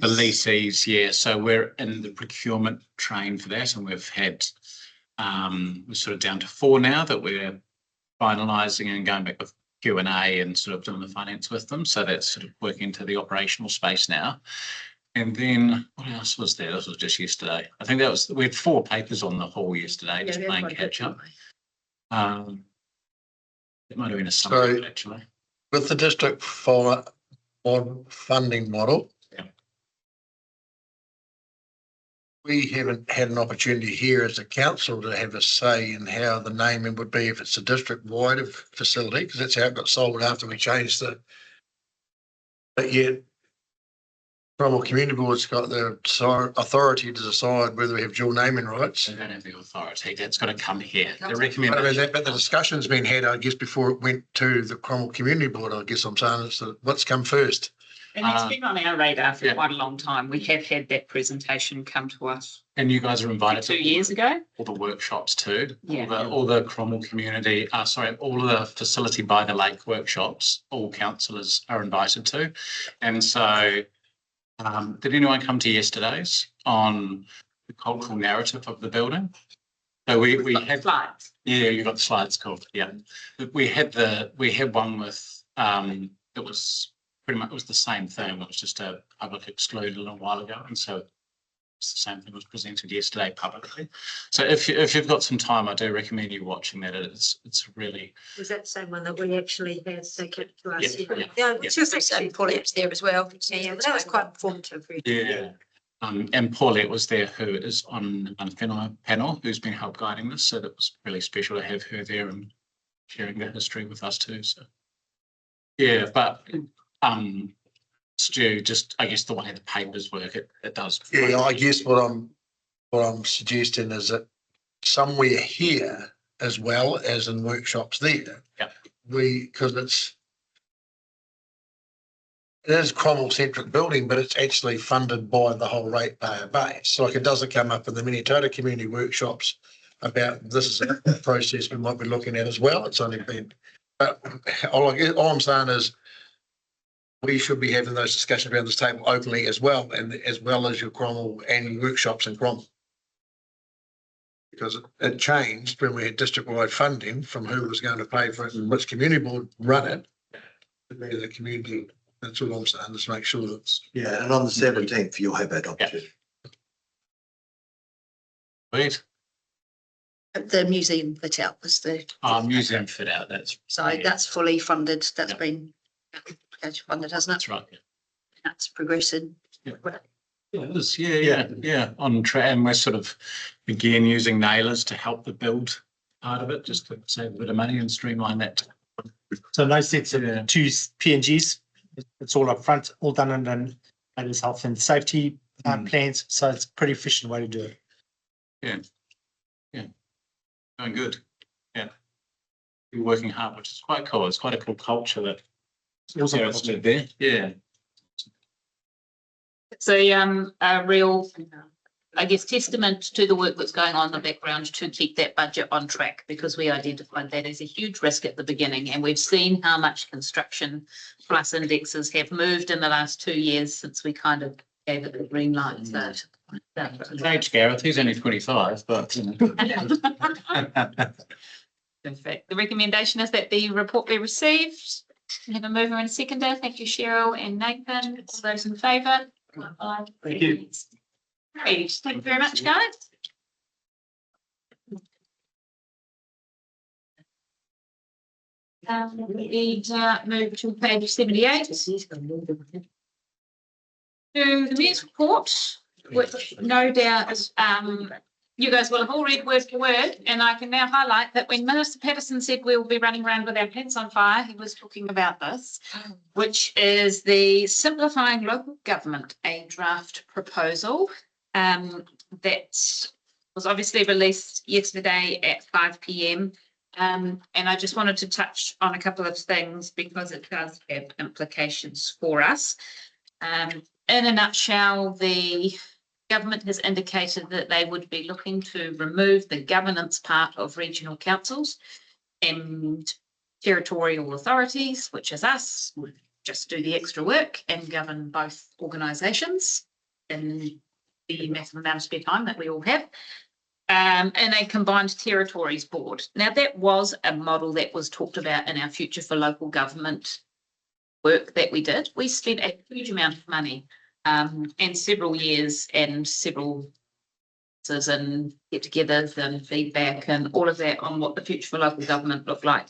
leases, yeah. So we're in the procurement train for that, and we've had we're sort of down to 4 now that we're finalising and going back with Q&A and sort of doing the finance with them. So that's sort of working into the operational space now. And then what else was there? This was just yesterday. I think that was, we had 4 papers on the hall yesterday, just playing catch up. It might have been a summary actually. With the district for funding model, we haven't had an opportunity here as a council to have a say in how the naming would be if it's a district-wide facility, because that's how it got sold after we changed the. But yet, Cromwell Community Board's got the authority to decide whether we have dual naming rights. They don't have the authority. That's got to come here. The But the discussion's been had, I guess, before it went to the Cromwell Community Board. I guess I'm saying it's what's come first. And it's been on our radar for quite a long time. We have had that presentation come to us. And you guys are invited 2 years ago. All the workshops too. Yeah. All the Cromwell community, all of the facility by the lake workshops, all councillors are invited to. And so did anyone come to yesterday's on the cultural narrative of the building? So we had slides. Yeah, you got the slides called. Yeah. We had one with it was pretty much, it was the same thing. It was just a public excluded a little while ago. And so it's the same thing was presented yesterday publicly. So if you've got some time, I do recommend you watching that. It's really. Was that the same one that we actually had second to us? Yeah, it's just the same polyps there as well. Yeah, that was quite informative. Really. Yeah. And Paulette was there, who is on a whenua panel, who's been help guiding this. So that was really special to have her there and sharing that history with us too. So yeah, but Stu, just I guess the way the papers work, it does. Yeah, I guess what I'm suggesting is that somewhere here as well as in workshops there. Yeah. Because it is Cromwell centric building, but it's actually funded by the whole ratepayer base. Like it doesn't come up in the Minnesota community workshops about this is a process we might be looking at as well. It's only been, but all I'm saying is we should be having those discussions around this table openly as well, and as well as your Cromwell and your workshops in Cromwell. Because it changed when we had district-wide funding from who was going to pay for it and which community board run it to be the community. That's all I'm saying, just make sure that's. Yeah, and on the 17th, you'll have that opportunity. Wait. The museum fit out was the, Museum fit out. That's that's fully funded. That's been funded, hasn't it? that's right. Yeah. That's progressing. Yeah. Yeah, it is. Yeah. On track, and we're sort of again using nailers to help the build part of it, just to save a bit of money and streamline that. So no sets of two PNGs. It's all up front, all done under Matters health and safety plans. So it's a pretty efficient way to do it. Yeah. Going good. Yeah. You're working hard, which is quite cool. It's quite a cool culture that Sarah's lived there. Yeah. It's a real, I guess, testament to the work that's going on in the background to keep that budget on track, because we identified that as a huge risk at the beginning, and we've seen how much construction price indexes have moved in the last 2 years since we kind of gave it the green light. So, Age Gareth, he's only 25, but you know. in fact, the recommendation is that the report be received. We have a mover and a seconder. Thank you, Cheryl and Nathan. All those in favour? Thank you. Great. Thank you very much, guys. We need move to page 78. To the Mayor's report, which no doubt you guys will have all read word for word, and I can now highlight that when Minister Patterson said we will be running around with our pants on fire, he was talking about this, which is the Simplifying Local Government, a draft proposal that was obviously released yesterday at 5 p.m. And I just wanted to touch on a couple of things because it does have implications for us. In a nutshell, the government has indicated that they would be looking to remove the governance part of regional councils and territorial authorities, which is us, would just do the extra work and govern both organisations in the maximum amount of spare time that we all have. And a combined territories board. Now, that was a model that was talked about in our Future for Local Government work that we did. We spent a huge amount of money and several years and several and get-togethers and feedback and all of that on what the Future for Local Government looked like.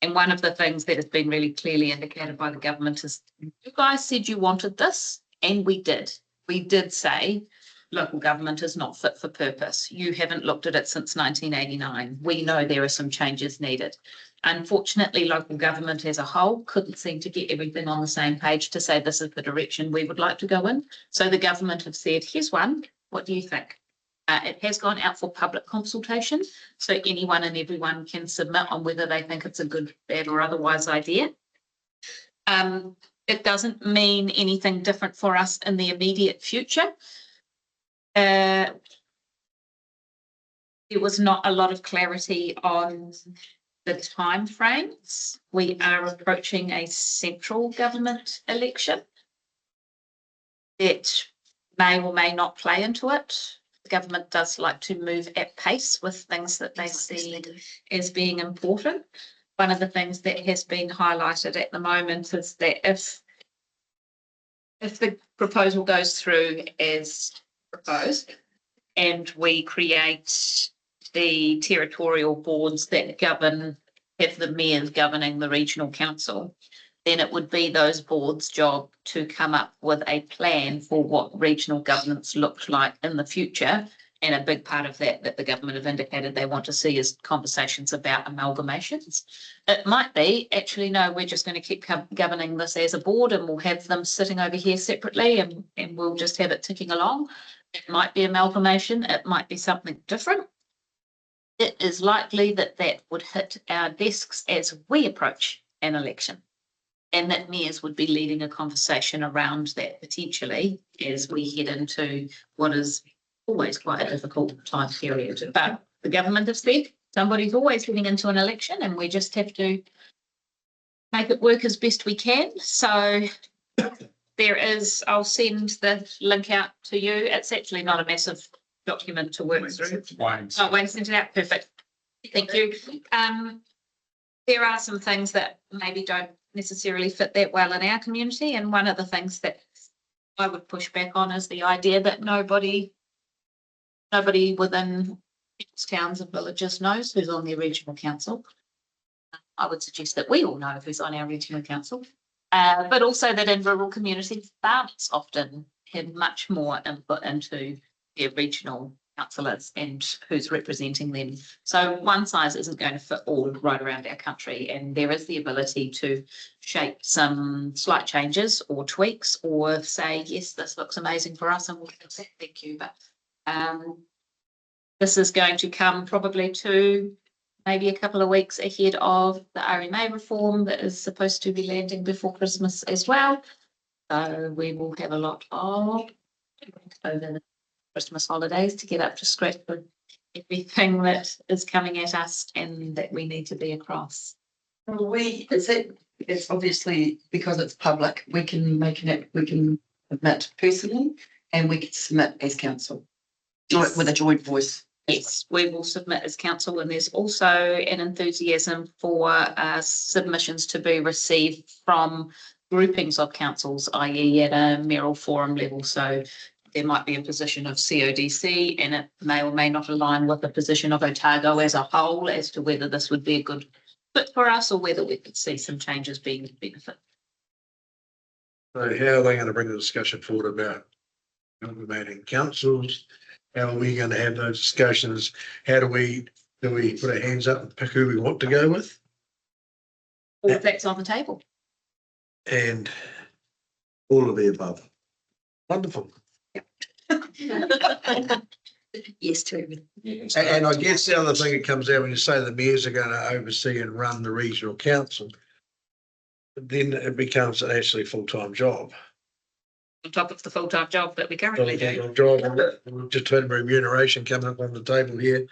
And one of the things that has been really clearly indicated by the government is you guys said you wanted this, and we did. We did say local government is not fit for purpose. You haven't looked at it since 1989. We know there are some changes needed. Unfortunately, local government as a whole couldn't seem to get everything on the same page to say this is the direction we would like to go in. So the government have said, here's one, what do you think? It has gone out for public consultation, so anyone and everyone can submit on whether they think it's a good, bad or otherwise idea. It doesn't mean anything different for us in the immediate future. There was not a lot of clarity on the timeframes. We are approaching a central government election. It may or may not play into it. The government does like to move at pace with things that they see as being important. One of the things that has been highlighted at the moment is that if the proposal goes through as proposed and we create the territorial boards that govern, have the mayors governing the regional council, then it would be those boards' job to come up with a plan for what regional governance looked like in the future. And a big part of that the government have indicated they want to see is conversations about amalgamations. It might be, actually, no, we're just going to keep governing this as a board and we'll have them sitting over here separately and we'll just have it ticking along. It might be amalgamation, it might be something different. It is likely that that would hit our desks as we approach an election. And that mayors would be leading a conversation around that potentially as we head into what is always quite a difficult time period. But the government have said somebody's always getting into an election and we just have to make it work as best we can. So there is, I'll send the link out to you. It's actually not a massive document to work through. Wayne sent it out. Perfect. Thank you. There are some things that maybe don't necessarily fit that well in our community. And one of the things that I would push back on is the idea that nobody within towns and villages knows who's on their regional council. I would suggest that we all know who's on our regional council, but also that in rural communities, farmers often have much more input into their regional councillors and who's representing them. So one size isn't going to fit all right around our country, and there is the ability to shape some slight changes or tweaks or say, yes, this looks amazing for us and we'll fix it, thank you. But this is going to come probably to maybe a couple of weeks ahead of the RMA reform that is supposed to be landing before Christmas as well. So we will have a lot of over the Christmas holidays to get up to scratch with everything that is coming at us and that we need to be across. It's obviously because it's public, we can submit personally and we can submit as council. Yes. With a joint voice. Yes, we will submit as council, and there's also an enthusiasm for submissions to be received from groupings of councils, i.e. at a mayoral forum level. So there might be a position of CODC and it may or may not align with the position of Otago as a whole as to whether this would be a good fit for us or whether we could see some changes being a benefit. So how are they going to bring the discussion forward about amalgamating councils? How are we going to have those discussions? How do we put our hands up and pick who we want to go with? All of that's on the table. And All of the above. wonderful. Yes, to everything. And I guess the other thing that comes out when you say the mayors are going to oversee and run the regional council, then it becomes an actually full-time job. On top of the full-time job that we currently do. Full-time job, and determine remuneration coming up on the table here.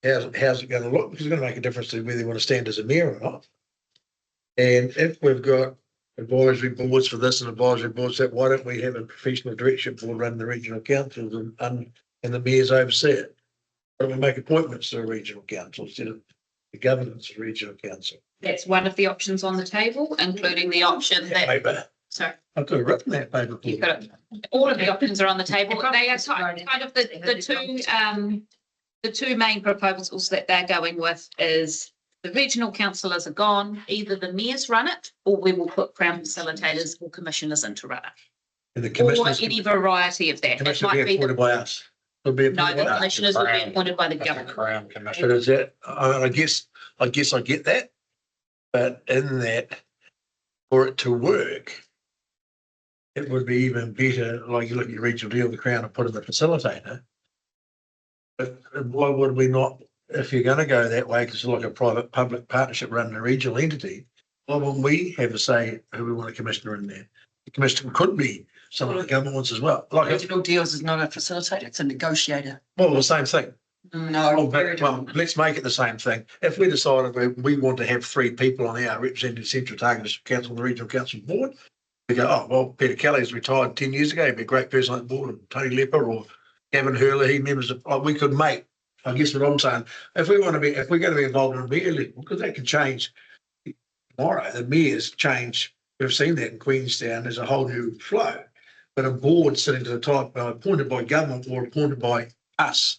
How's it going to look? Because it's going to make a difference to whether you want to stand as a mayor or not. And if we've got advisory boards for this and advisory boards that, why don't we have a professional directorship board run the regional councils and the mayors oversee it? Why don't we make appointments to a regional council instead of the governance of regional council? That's one of the options on the table, including the option that. Paper. Sorry. I've got it written that paper. You've got it. All of the options are on the table. They are kind of the two main proposals that they're going with is the regional councillors are gone. Either the mayors run it, or we will put Crown facilitators or commissioners in to run it. And the Or commissioners, any variety of that. It commissioners might will be be appointed by us. They'll be no, appointed the by us. commissioners will be appointed by the government. Crown But Commission. is that, I guess I get that. But in that, for it to work, it would be even better, like you look at your regional deal, the Crown and put in the facilitator. But why would we not, if you're going to go that way, because it's like a private public partnership running a regional entity, why wouldn't we have a say who we want a commissioner in there? The commissioner could be some of the government ones as well. Like, Regional deals is not a facilitator, it's a negotiator. well, the same thing. No. Oh, but, well, let's make it the same thing. If we decided we want to have 3 people on our representing Central Otago District Council, the regional council board, we go, oh, well, Peter Kelly's retired 10 years ago. He'd be a great person on the board, or Tony Lepper or Gavin Hurley, he members of, like, we could make, I guess what I'm saying, if we're going to be involved in a mayor level, because that could change tomorrow. The mayors change. We've seen that in Queenstown. There's a whole new flow. But a board sitting to the top, appointed by government or appointed by us,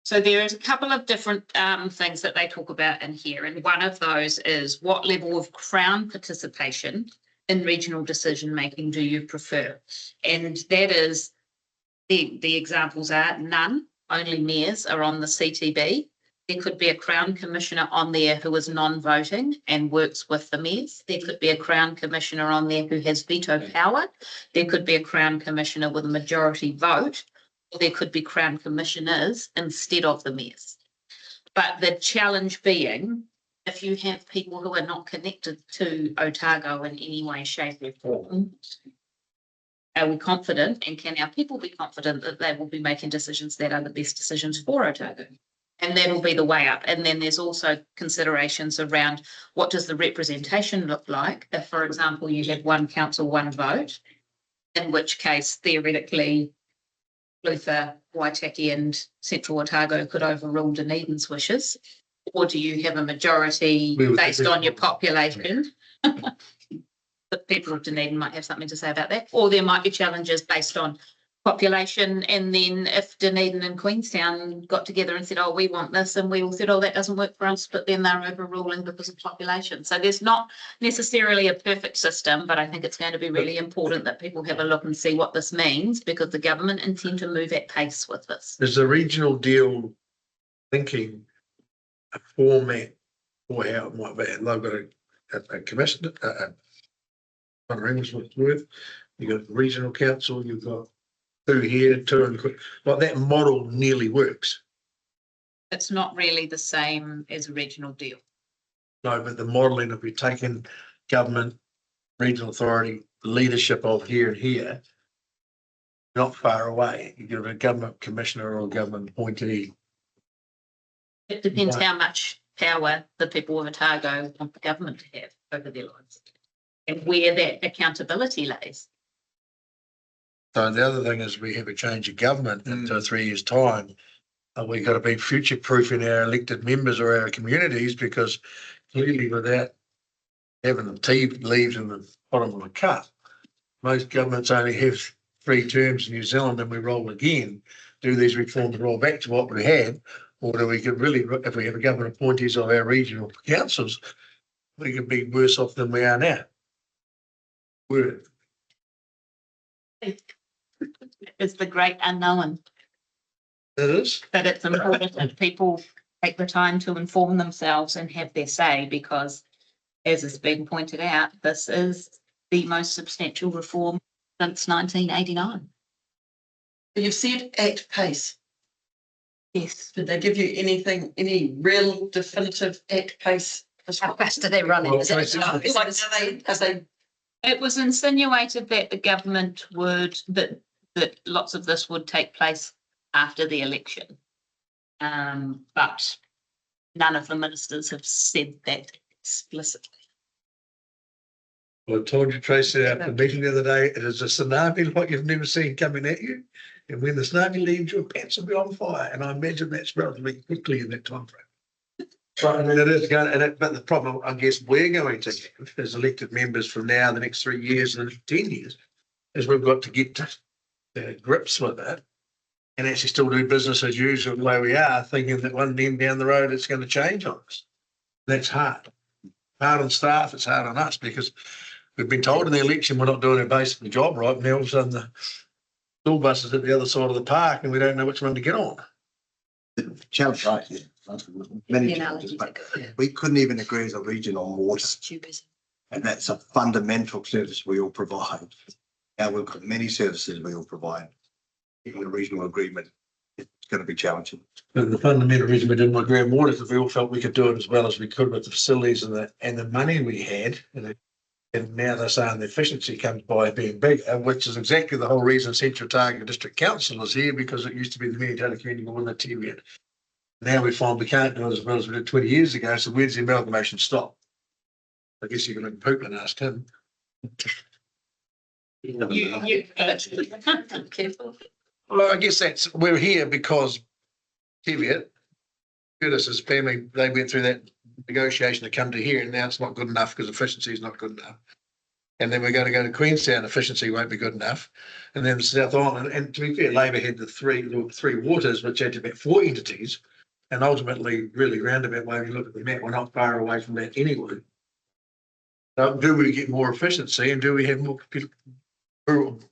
So there is a couple of different things that they talk about in here, and one of those is what level of Crown participation in regional decision making do you prefer? And that is the examples are none, only mayors are on the CTB. There could be a Crown Commissioner on there who is non-voting and works with the mayors. There could be a Crown Commissioner on there who has veto power. There could be a Crown Commissioner with a majority vote. Or there could be Crown Commissioners instead of the mayors. But the challenge being, if you have people who are not connected to Otago in any way, shape or form, are we confident and can our people be confident that they will be making decisions that are the best decisions for Otago? And that'll be the way up. And then there's also considerations around what does the representation look like if, for example, you have one council, one vote, in which case theoretically Luther, Waitaki and Central Otago could overrule Dunedin's wishes? Or do you have a majority based on your population? The people of Dunedin might have something to say about that. Or there might be challenges based on population, and then if Dunedin and Queenstown got together and said, oh, we want this, and we all said, oh, that doesn't work for us, but then they're overruling because of population. So there's not necessarily a perfect system, but I think it's going to be really important that people have a look and see what this means, because the government intend to move at pace with this. Is the regional deal thinking a format for how it might be? They've got a commission, I don't know what's worth. You've got regional council, you've got two here, two in, like that model nearly works. It's not really the same as a regional deal. No, but the modelling, if we take in government, regional authority, leadership of here and here, not far away. You give a government commissioner or a government appointee. It depends how much power the people of Otago want the government to have over their lives and where that accountability lays. So the other thing is we have a change of government in 2 or 3 years' time. We've got to be future-proofing our elected members or our communities, because clearly without having the tea leaves in the bottom of the cup, most governments only have 3 terms in New Zealand and we roll again. Do these reforms roll back to what we had, or do we could really, if we have a government appointees of our regional councils, we could be worse off than we are now? It's the great unknown. It is. But it's important that people take the time to inform themselves and have their say, because as has been pointed out, this is the most substantial reform since 1989. You've said at pace. Yes. Did they give you anything, any real definitive at pace? How fast are they running? Well, Is it- Are they? It was insinuated that the government would, that lots of this would take place after the election. But none of the ministers have said that explicitly. Well, I told you, Tracy, at the meeting the other day, it is a tsunami like you've never seen coming at you. And when the tsunami leaves, your pants will be on fire. And I imagine that's relatively quickly in that time frame. Right, and it is going, but the problem I guess we're going to have as elected members from now, the next 3 years and 10 years, is we've got to get to grips with it and actually still do business as usual the way we are, thinking that one end down the road it's going to change on us. That's hard. Hard on staff, it's hard on us, because we've been told in the election we're not doing our basic job right, and now all of a sudden the school bus is at the other side of the park and we don't know which one to get on. Challenge, right, yeah. Many challenges, but we couldn't even agree as a region on water. And that's a fundamental service we all provide. Now we've got many services we all provide. Even a regional agreement, it's going to be challenging. But the fundamental reason we didn't agree on water is because we all felt we could do it as well as we could with the facilities and the money we had. And now they're saying the efficiency comes by being bigger, which is exactly the whole reason Central Otago District Council is here, because it used to be the Manitoba Community Board and the TVN. Now we find we can't do it as well as we did 20 years ago. So where's the amalgamation stop? I guess you can look at Poop and ask him. Careful. Well, I guess we're here because TVN, Curtis's family, they went through that negotiation to come to here, and now it's not good enough because efficiency is not good enough. And then we're going to go to Queenstown, efficiency won't be good enough. And then South Island, and to be fair, Labor had the three waters, which had about 4 entities. And ultimately, really roundabout way, when you look at the map, we're not far away from that anyway. So do we get more efficiency and do we have more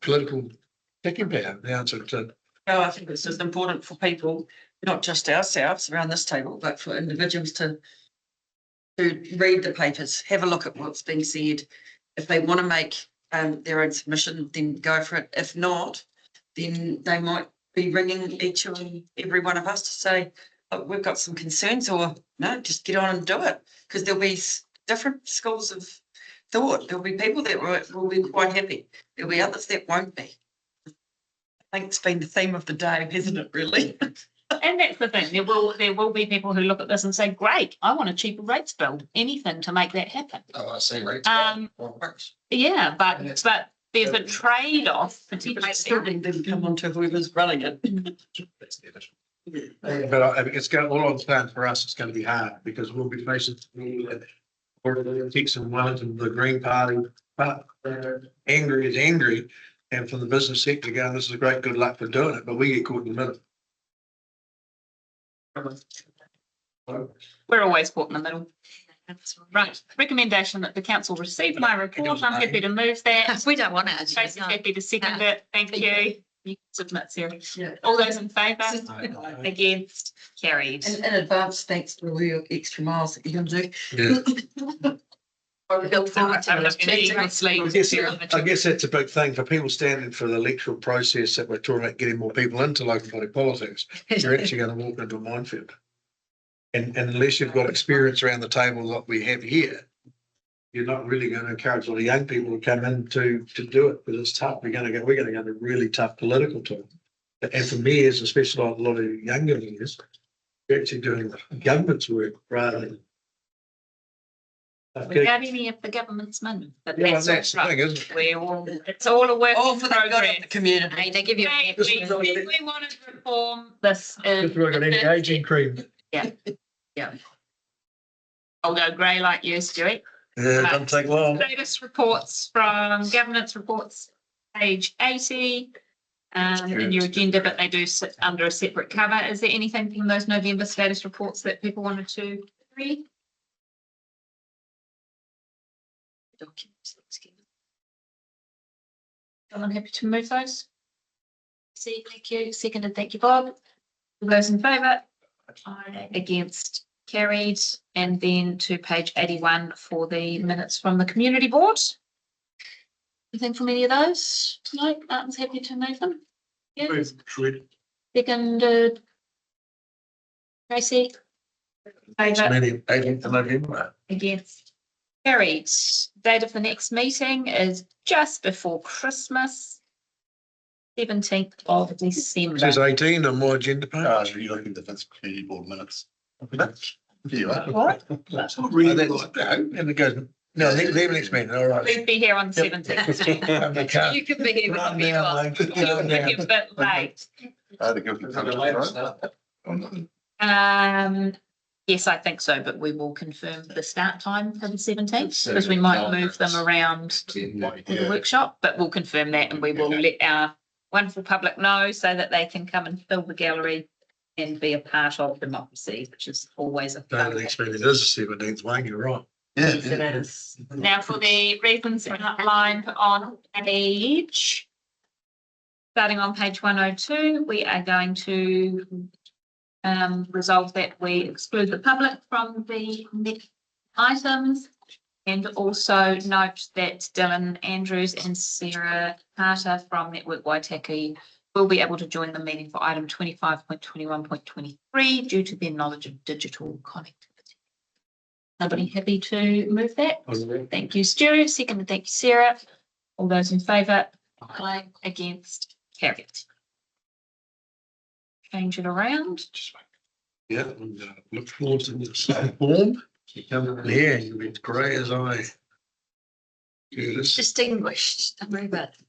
political taking power? The answer to No, I think it's just important for people, not just ourselves around this table, but for individuals to read the papers, have a look at what's being said. If they want to make their own submission, then go for it. If not, then they might be ringing each and every one of us to say, look, we've got some concerns, or no, just get on and do it. Because there'll be different schools of thought. There'll be people that will be quite happy. There'll be others that won't be. I think it's been the theme of the day, hasn't it, really? And that's the thing, there will be people who look at this and say, great, I want a cheaper rates bill, anything to make that happen. oh, I see, right. Yeah, but there's a trade-off But potentially. it didn't come onto whoever's running it. But it's going, all I'm saying for us, it's going to be hard because we'll be facing Texas, Wellington, the Green Party, but angry is angry. And from the business sector going, this is a great good luck for doing it, but we get caught in the middle. We're always caught in the middle. Right, recommendation that the council receive my report. I'm happy to move that. We don't want it. Tracy's happy to second it. Thank you. You can submit, Sarah. All those in favour? Against? Carried. And in advance, thanks for all your extra miles that you're going to do. Yeah. I look forward to it. I guess that's a big thing for people standing for the electoral process that we're talking about getting more people into local body politics. You're actually going to walk into a minefield. And unless you've got experience around the table like we have here, you're not really going to encourage all the young people to come in to do it because it's tough. We're going to go to really tough political time. And for mayors, especially a lot of younger mayors, you're actually doing government's work rather than. Without any of the government's money. But Yeah, that's the thing, isn't it? it's all a work All in for the good of progress. the community. Hey, they give you. Hey, we want to reform this. Just like an engaging cream. Yeah. I'll go grey like you, Stuart. Yeah, it doesn't take long. Status reports from governance reports, page 80. In your agenda, but they do sit under a separate cover. Is there anything from those November status reports that people wanted to read? I'm happy to move those. See, thank you. Seconded, thank you, Bob. All those in favour? Aye. Against, carried. And then to page 81 for the minutes from the community board. Anything from any of those? No, Martin's happy to move them. Yeah. Seconded. Tracy? Favour? 18th of November. Against. Carried. Date of the next meeting is just before Christmas, 17th of December. It says 18 on my agenda page. You're looking at the Vince community board minutes. Here you are. What? That's not really and it goes, no, the next meeting, all right. Please be here on the 17th. You could be here, but not be off. You could be a bit late. Yes, I think so, but we will confirm the start time for the 17th because we might move them around the workshop, but we'll confirm that and we will let our wonderful public know so that they can come and fill the gallery and be a part of democracy, which is always a fun. It is the 17th, Wayne, you're right. Yes, it is. Now for the reasons outlined on page, starting on page 102, we are going to resolve that we exclude the public from the next items, and also note that Dylan Andrews and Sarah Carter from Network Waitaki will be able to join the meeting for item 25.21.23 due to their knowledge of digital connectivity. Somebody happy to move that? Thank you, Stuart. Second, thank you, Sarah. All those in favour? Aye. Against? Carried. Change it around. Yeah, and look forward to this form. You come in here, you'll be grey as I. Distinguished, don't worry about it.